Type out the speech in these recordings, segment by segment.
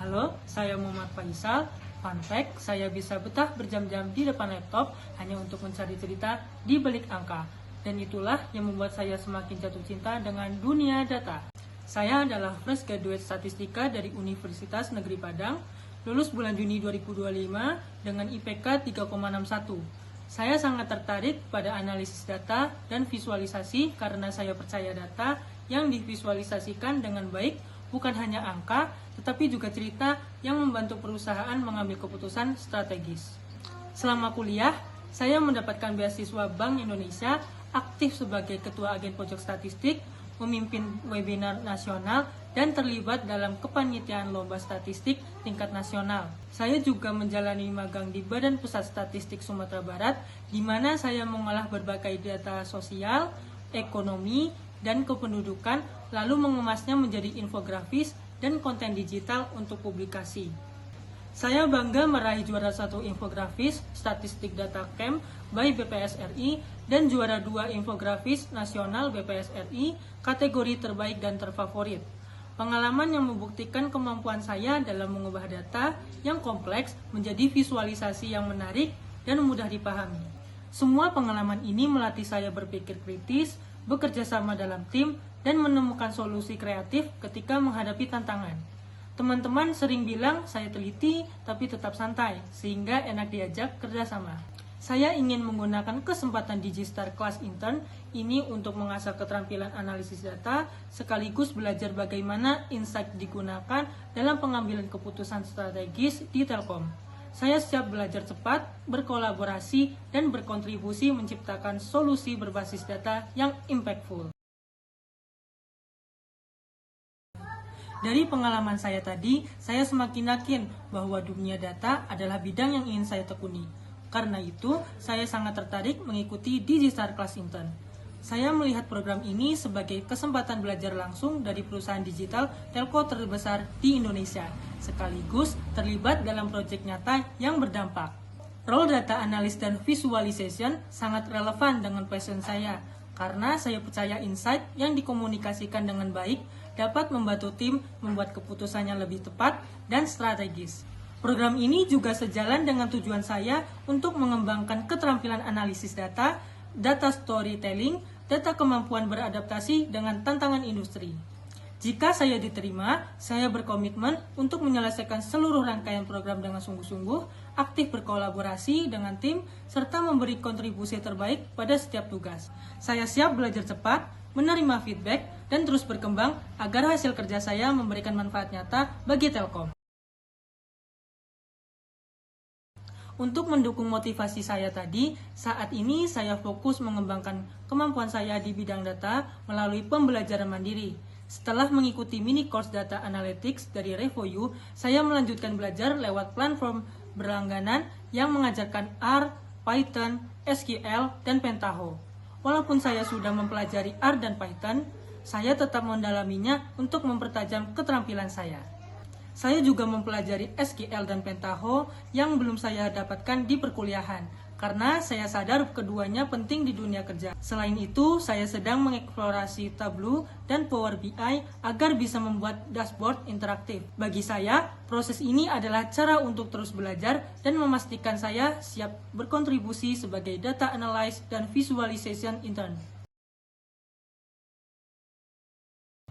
Halo, saya Muhammad Faisal. Fun fact, saya bisa betah berjam-jam di depan laptop hanya untuk mencari cerita di balik angka. Dan itulah yang membuat saya semakin jatuh cinta dengan dunia data. Saya adalah fresh graduate statistika dari Universitas Negeri Padang, lulus bulan Juni 2025 dengan IPK 3,61. Saya sangat tertarik pada analisis data dan visualisasi karena saya percaya data yang divisualisasikan dengan baik bukan hanya angka, tetapi juga cerita yang membantu perusahaan mengambil keputusan strategis. Selama kuliah, saya mendapatkan beasiswa Bank Indonesia, aktif sebagai Ketua Agen Pojok Statistik, memimpin webinar nasional, dan terlibat dalam kepanitiaan lomba statistik tingkat nasional. Saya juga menjalani magang di Badan Pusat Statistik Sumatera Barat, di mana saya mengolah berbagai data sosial, ekonomi, dan kependudukan, lalu mengemasnya menjadi infografis dan konten digital untuk publikasi. Saya bangga meraih juara 1 infografis Statistik Data Camp by BPS RI dan juara 2 infografis nasional BPS RI kategori terbaik dan terfavorit. Pengalaman yang membuktikan kemampuan saya dalam mengubah data yang kompleks menjadi visualisasi yang menarik dan mudah dipahami. Semua pengalaman ini melatih saya berpikir kritis, bekerja sama dalam tim, dan menemukan solusi kreatif ketika menghadapi tantangan. Teman-teman sering bilang saya teliti tapi tetap santai, sehingga enak diajak kerjasama. Saya ingin menggunakan kesempatan Digistar Class Intern ini untuk mengasah keterampilan analisis data, sekaligus belajar bagaimana insight digunakan dalam pengambilan keputusan strategis di Telkom. Saya siap belajar cepat, berkolaborasi, dan berkontribusi menciptakan solusi berbasis data yang impactful. Dari pengalaman saya tadi, saya semakin yakin bahwa dunia data adalah bidang yang ingin saya tekuni. Karena itu, saya sangat tertarik mengikuti Digistar Class Intern. Saya melihat program ini sebagai kesempatan belajar langsung dari perusahaan digital telco terbesar di Indonesia, sekaligus terlibat dalam proyek nyata yang berdampak. Role data analis dan visualization sangat relevan dengan passion saya, karena saya percaya insight yang dikomunikasikan dengan baik dapat membantu tim membuat keputusannya lebih tepat dan strategis. Program ini juga sejalan dengan tujuan saya untuk mengembangkan keterampilan analisis data, data storytelling, data kemampuan beradaptasi dengan tantangan industri. Jika saya diterima, saya berkomitmen untuk menyelesaikan seluruh rangkaian program dengan sungguh-sungguh, aktif berkolaborasi dengan tim, serta memberi kontribusi terbaik pada setiap tugas. Saya siap belajar cepat, menerima feedback, dan terus berkembang agar hasil kerja saya memberikan manfaat nyata bagi Telkom. Untuk mendukung motivasi saya tadi, saat ini saya fokus mengembangkan kemampuan saya di bidang data melalui pembelajaran mandiri. Setelah mengikuti mini course data analytics dari RevoU, saya melanjutkan belajar lewat platform berlangganan yang mengajarkan R, Python, SQL, dan Pentaho. Walaupun saya sudah mempelajari R dan Python, saya tetap mendalaminya untuk mempertajam keterampilan saya. Saya juga mempelajari SQL dan Pentaho yang belum saya dapatkan di perkuliahan, karena saya sadar keduanya penting di dunia kerja. Selain itu, saya sedang mengeksplorasi Tableau dan Power BI agar bisa membuat dashboard interaktif. Bagi saya, proses ini adalah cara untuk terus belajar dan memastikan saya siap berkontribusi sebagai data analyst dan visualization intern.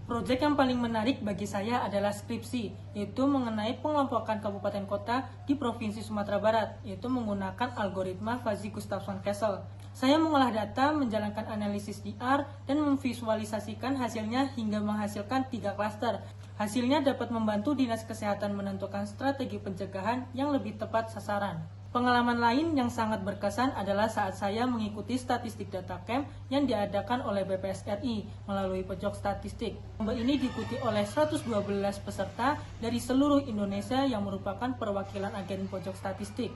Proyek yang paling menarik bagi saya adalah skripsi, yaitu mengenai pengelompokan kabupaten kota di Provinsi Sumatera Barat, yaitu menggunakan algoritma Fuzzy-Gustafson-Castle. Saya mengolah data, menjalankan analisis di R, dan memvisualisasikan hasilnya hingga menghasilkan 3 klaster. Hasilnya dapat membantu Dinas Kesehatan menentukan strategi pencegahan yang lebih tepat sasaran. Pengalaman lain yang sangat berkesan adalah saat saya mengikuti Statistik Data Camp yang diadakan oleh BPS RI melalui Pojok Statistik. Lomba ini diikuti oleh 112 peserta dari seluruh Indonesia yang merupakan perwakilan agen Pojok Statistik.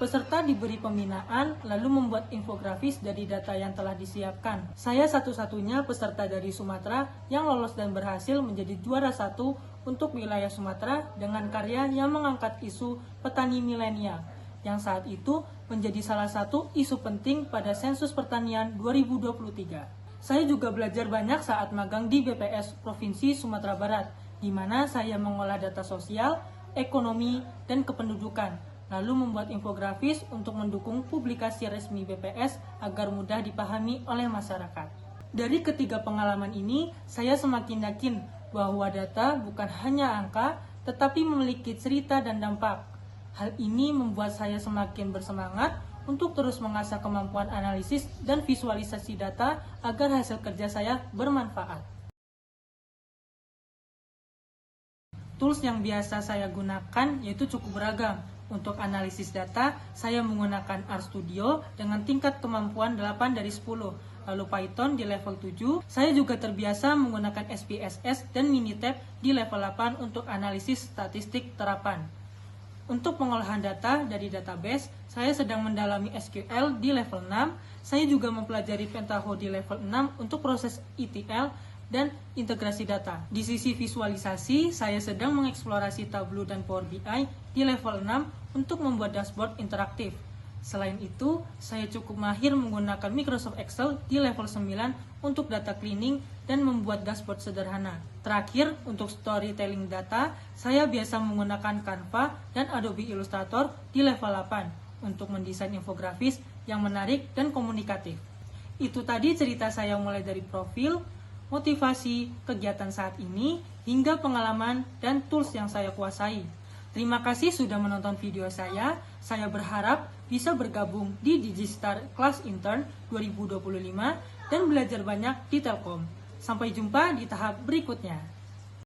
Peserta diberi pembinaan lalu membuat infografis dari data yang telah disiapkan. Saya satu-satunya peserta dari Sumatera yang lolos dan berhasil menjadi juara 1 untuk wilayah Sumatera dengan karya yang mengangkat isu petani milenial, yang saat itu menjadi salah satu isu penting pada sensus pertanian 2023. Saya juga belajar banyak saat magang di BPS Provinsi Sumatera Barat, di mana saya mengolah data sosial, ekonomi, dan kependudukan, lalu membuat infografis untuk mendukung publikasi resmi BPS agar mudah dipahami oleh masyarakat. Dari ketiga pengalaman ini, saya semakin yakin bahwa data bukan hanya angka, tetapi memiliki cerita dan dampak. Hal ini membuat saya semakin bersemangat untuk terus mengasah kemampuan analisis dan visualisasi data agar hasil kerja saya bermanfaat. Tools yang biasa saya gunakan yaitu cukup beragam. Untuk analisis data, saya menggunakan RStudio dengan tingkat kemampuan 8 dari 10. Lalu Python di level 7. Saya juga terbiasa menggunakan SPSS dan Minitab di level 8 untuk analisis statistik terapan. Untuk pengolahan data dari database, saya sedang mendalami SQL di level 6. Saya juga mempelajari Pentaho di level 6 untuk proses ETL dan integrasi data. Di sisi visualisasi, saya sedang mengeksplorasi Tableau dan Power BI di level 6 untuk membuat dashboard interaktif. Selain itu, saya cukup mahir menggunakan Microsoft Excel di level 9 untuk data cleaning dan membuat dashboard sederhana. Terakhir, untuk storytelling data, saya biasa menggunakan Canva dan Adobe Illustrator di level 8 untuk mendesain infografis yang menarik dan komunikatif. Itu tadi cerita saya mulai dari profil, motivasi, kegiatan saat ini, hingga pengalaman dan tools yang saya kuasai. Terima kasih sudah menonton video saya. Saya berharap bisa bergabung di Digistar Class Intern 2025 dan belajar banyak di Telkom. Sampai jumpa di tahap berikutnya.